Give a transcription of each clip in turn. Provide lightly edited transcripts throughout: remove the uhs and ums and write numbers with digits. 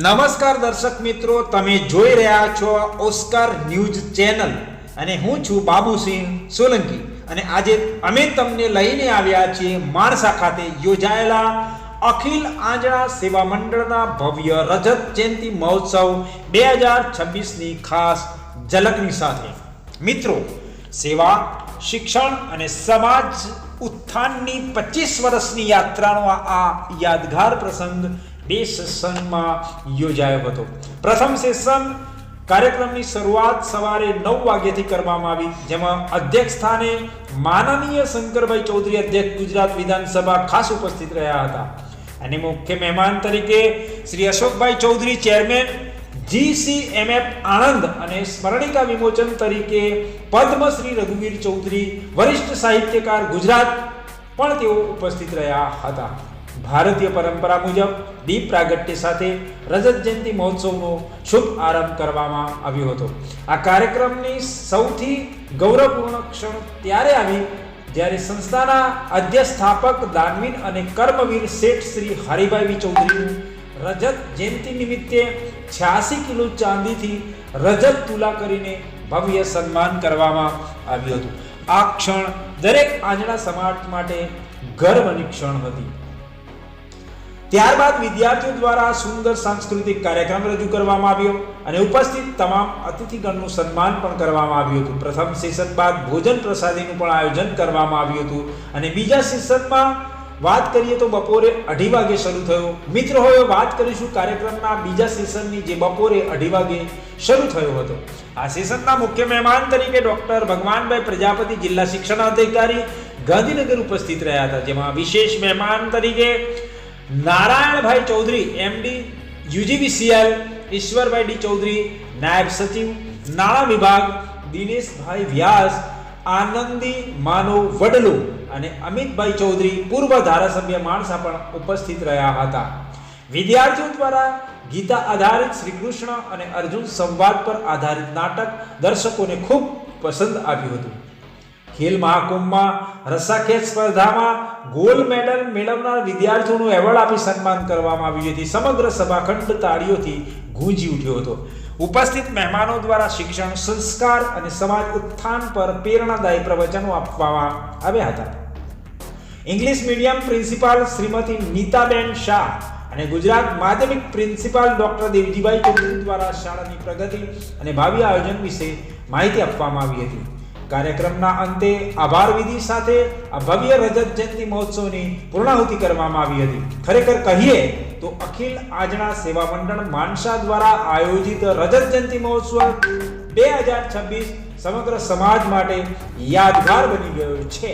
નમસ્કાર દર્શક મિત્રો, તમે જોઈ રહ્યા છો ઓસ્કાર ન્યૂઝ ચેનલ અને હું છું બાબુસિંહ સોલંકી અને આજે અમે તમને લઈને આવ્યા છીએ માણસા ખાતે યોજાયેલા અખિલ આંજણા સેવા મંડળના ભવ્ય રજત જયંતિ મહોત્સવ 2026 ની ખાસ ઝલકની સાથે. મિત્રો, સેવા, શિક્ષણ અને સમાજ ઉત્થાનની 25 વર્ષની યાત્રાનો આ યાદગાર પ્રસંગ બે સેશનમાં યોજાયો હતો. પ્રથમ સેશન કાર્યક્રમની શરૂઆત સવારે 9 વાગ્યાથી કરવામાં આવી, જેમાં અધ્યક્ષ સ્થાને માનનીય શંકરભાઈ ચૌધરી અધ્યક્ષ ગુજરાત વિધાનસભા ખાસ ઉપસ્થિત રહ્યા હતા અને મુખ્ય મહેમાન તરીકે શ્રી અશોકભાઈ ચૌધરી ચેરમેન GCMF આણંદ અને સ્મરણિકા વિમોચન તરીકે પદ્મશ્રી રઘુવીર ચૌધરી વરિષ્ઠ સાહિત્યકાર ગુજરાત પણ તેઓ ઉપસ્થિત રહ્યા હતા. ભારતીય પરંપરા મુજબ દીપ પ્રાગટ્ય સાથે રજત જયંતિ મહોત્સવનો શુભ આરંભ કરવામાં આવ્યો હતો. આ કાર્યક્રમની સૌથી ગૌરવપૂર્ણ ક્ષણ ત્યારે આવી જ્યારે સંસ્થાના અધ્યક્ષાપક દાનવીર અને કર્મવીર શેઠ શ્રી હરિભાઈ ચૌધરીનું રજત જયંતિ નિમિત્તે 86 કિલો ચાંદીથી રજત તુલા કરીને ભવ્ય સન્માન કરવામાં આવ્યું હતું. આ ક્ષણ દરેક આંજણા સમાજ માટે ગર્વની ક્ષણ હતી. ત્યારબાદ વિદ્યાર્થીઓ દ્વારા સુંદર સાંસ્કૃતિક કાર્યક્રમ રજૂ કરવામાં આવ્યો અને ઉપસ્થિત તમામ અતિથિગણનું સન્માન પણ કરવામાં આવ્યું હતું. પ્રથમ સેશન બાદ ભોજન પ્રસાદીનું પણ આયોજન કરવામાં આવ્યું હતું અને બીજા સેશનમાં વાત કરીએ તો બપોરે 2:30 વાગે શરૂ થયો. મિત્રો, હવે વાત કરીશું કાર્યક્રમના બીજા સેશનની, જે બપોરે 2:30 વાગે શરૂ થયો હતો. આ સેશનના મુખ્ય મહેમાન તરીકે ડોક્ટર ભગવાનભાઈ પ્રજાપતિ, જિલ્લા શિક્ષણ અધિકારી, ગાંધીનગર ઉપસ્થિત રહ્યા હતા, જેમાં વિશેષ મહેમાન તરીકે Narayanbhai Chaudhary MD UGVCL, Ishwarbhai D Chaudhary નાયબ સચિવ નાણાં વિભાગ, દિનેશભાઈ વ્યાસ આનંદી માનવ વડલુ અને અમિતભાઈ ચૌધરી પૂર્વ ધારાસભ્ય માણસા પણ ઉપસ્થિત રહ્યા હતા. વિદ્યાર્થીઓ દ્વારા ગીતા આધારિત શ્રી કૃષ્ણ અને અર્જુન સંવાદ પર આધારિત નાટક દર્શકોને ખૂબ પસંદ આવ્યું હતું. ખેલ મહાકુંભમાં રસ્સાખેંચ સ્પર્ધામાં ગોલ્ડ મેડલ મેળવનાર વિદ્યાર્થીઓનું એવોર્ડ આપી સન્માન કરવામાં આવ્યું હતું. સમગ્ર સભાખંડ તાળીઓથી ગુંજી ઉઠ્યો હતો. ઉપસ્થિત મહેમાનો દ્વારા શિક્ષણ, સંસ્કાર અને સમાજ ઉત્થાન પર પ્રેરણાદાયી પ્રવચનો આપવામાં આવ્યા હતા. English medium principal Shrimati Nitaben Shah અને ગુજરાત માધ્યમિક પ્રિન્સિપાલ ડોક્ટર દેવજીભાઈ ચૌધરી દ્વારા શાળાની પ્રગતિ અને ભાવિ આયોજન વિશે માહિતી આપવામાં આવી હતી. કાર્યક્રમના અંતે આભાર વિધિ સાથે આ ભવ્ય રજત જયંતિ મહોત્સવની પૂર્ણાહુતિ કરવામાં આવી હતી. ખરેખર કહીએ તો અખિલ આંજણા સેવા મંડળ માણસા દ્વારા આયોજિત રજત જયંતિ મહોત્સવ 2026 સમગ્ર સમાજ માટે યાદગાર બની ગયો છે.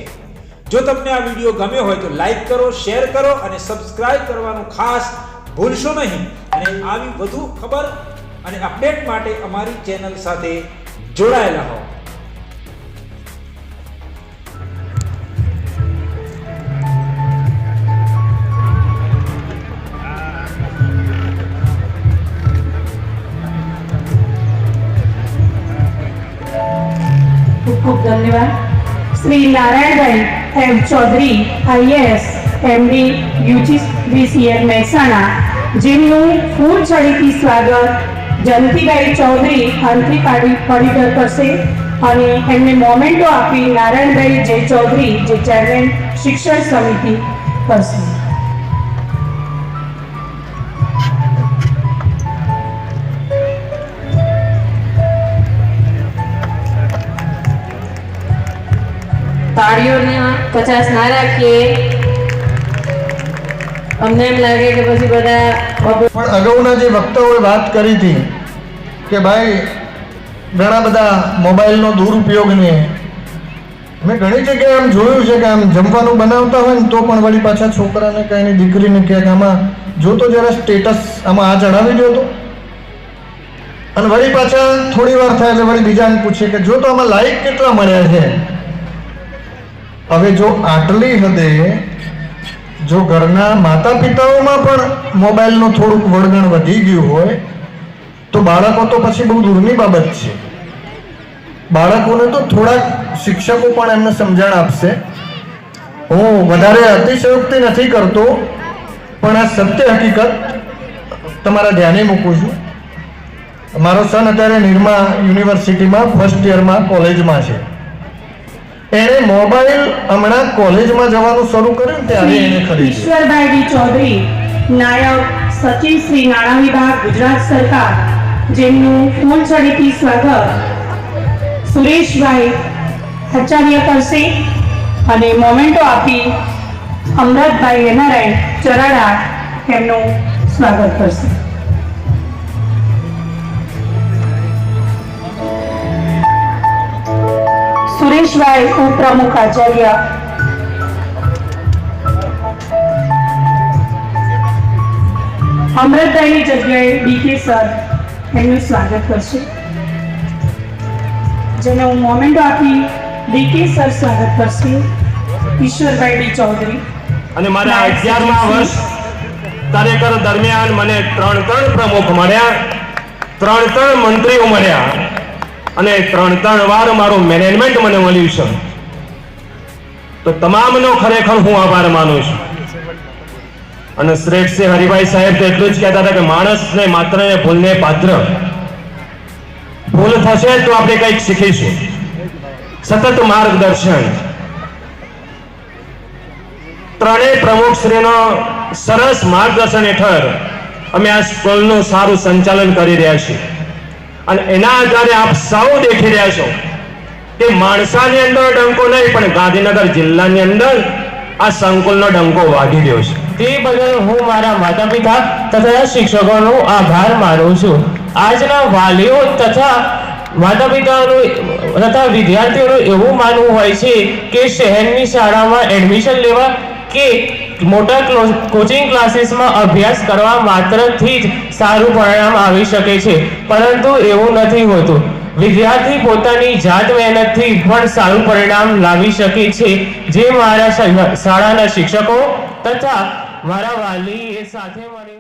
જો તમને આ વિડીયો ગમ્યો હોય તો લાઈક કરો, શેર કરો અને સબસ્ક્રાઇબ કરવાનું ખાસ ભૂલશો નહીં. અને આવી વધુ ખબર અને અપડેટ માટે અમારી ચેનલ સાથે જોડાયેલા રહો. ખૂબ ધન્યવાદ. શ્રી નારાયણભાઈ એમ Chaudhary IAS MD UGVCL Mehsana, જેમનું ફૂલ છડીથી સ્વાગત જયંતિભાઈ ચૌધરી અંતરી પડીકર કરશે અને એમને મોમેન્ટો આપી નારાયણભાઈ જે ચૌધરી, જે ચેરમેન શિક્ષણ સમિતિ, કરશે. તાળીઓને 50 ના રાખીએ, અમને એમ લાગે કે પછી બધા. પણ અગાઉના જે વક્તાઓએ વાત કરી હતી કે ભાઈ ઘણા બધા મોબાઈલનો દુરુપયોગને મેં ઘણી જગ્યાએ આમ જોયું છે કે આમ જમવાનું બનાવતા હોય ને તો પણ વળી પાછા છોકરાને કે એની દીકરીને કહે કે આમાં જોતો જરા સ્ટેટસ આમાં આ ચડાવી દો તો, અને વળી પાછા થોડી વાર થાય એટલે વળી બીજાને પૂછે કે જો તો આમાં લાઈક કેટલા મળ્યા છે. હવે જો આટલી હદે જો ઘરના માતા પિતાઓમાં પણ મોબાઈલનું થોડુંક વળગણ વધી ગયું હોય તો બાળકો તો પછી બહુ દૂરની બાબત છે. બાળકોને તો થોડાક શિક્ષકો પણ એમને સમજણ આપશે. હું વધારે અતિશયોક્તિ નથી કરતો, પણ આ સત્ય હકીકત તમારા ધ્યાને મૂકું છું. મારો સન અત્યારે નિરમા યુનિવર્સિટીમાં ફર્સ્ટ યરમાં કોલેજમાં છે. એણે મોબાઈલ હમણાં કોલેજમાં જવાનું શરૂ કર્યું ત્યારે એને શ્રી ખરીદ્યું. ઈશ્વરભાઈ ડી ચૌધરી, નાયબ સચિવ શ્રી નાણાં વિભાગ, ગુજરાત સરકાર, જેમનું ફૂલછડીથી સ્વાગત સુરેશભાઈ આચાર્ય કરશે અને મોમેન્ટો આપી અમૃતભાઈ વેનારાયણ ચરાડા એમનું સ્વાગત કરશે. સુરેશભાઈ ઉપપ્રમુખ આચાર્ય અમૃતભાઈની જગ્યાએ ડીકે સર એમનું સ્વાગત કરશે, જેને હું મોમેન્ટો આપી ડીકે સર સ્વાગત કરશે ઈશ્વરભાઈ ડી ચૌધરી. અને મારા 11મા વર્ષ કાર્યકાળ દરમિયાન મને ત્રણ પ્રમુખ મળ્યા, ત્રણ મંત્રીઓ મળ્યા અને ત્રણ વાર મારું મેનેજમેન્ટ મને મળ્યું છે. તો તમામનો ખરેખર હું આભાર માનું છું. અને શ્રેષ્ઠ શ્રી હરિભાઈ સાહેબ તો એટલું જ કહેતા હતા કે માણસને માત્ર ને ભૂલને પાત્ર, ભૂલ થશે તો આપણે કંઈક શીખીશું. સતત માર્ગદર્શન. ત્રણેય પ્રમુખશ્રીનો સરસ માર્ગદર્શન હેઠળ અમે આ સ્કૂલનું સારું સંચાલન કરી રહ્યા છીએ. અને એના આધારે આપ સૌ દેખી રહ્યા છો કે માણસાની અંદર ડંકો નહીં પણ ગાંધીનગર જિલ્લાની અંદર આ સંકુલનો ડંકો વાગી રહ્યો છે. તે બદલ હું મારા માતા પિતા તથા શિક્ષકોનો આભાર માનું છું. આજના વાલીઓ તથા માતા પિતાનું તથા વિદ્યાર્થીઓનું એવું માનવું હોય છે કે શહેરની શાળામાં એડમિશન લેવા કે મોટા કોચિંગ ક્લાસીસમાં અભ્યાસ કરવા માત્રથી જ સારું પરિણામ આવી શકે છે, પરંતુ એવું નથી હોતું. વિદ્યાર્થી પોતાની જાત મહેનતથી પણ સારું પરિણામ લાવી શકે છે, જે મારા શાળાના શિક્ષકો તથા મારા વાલી એ સાથે મળી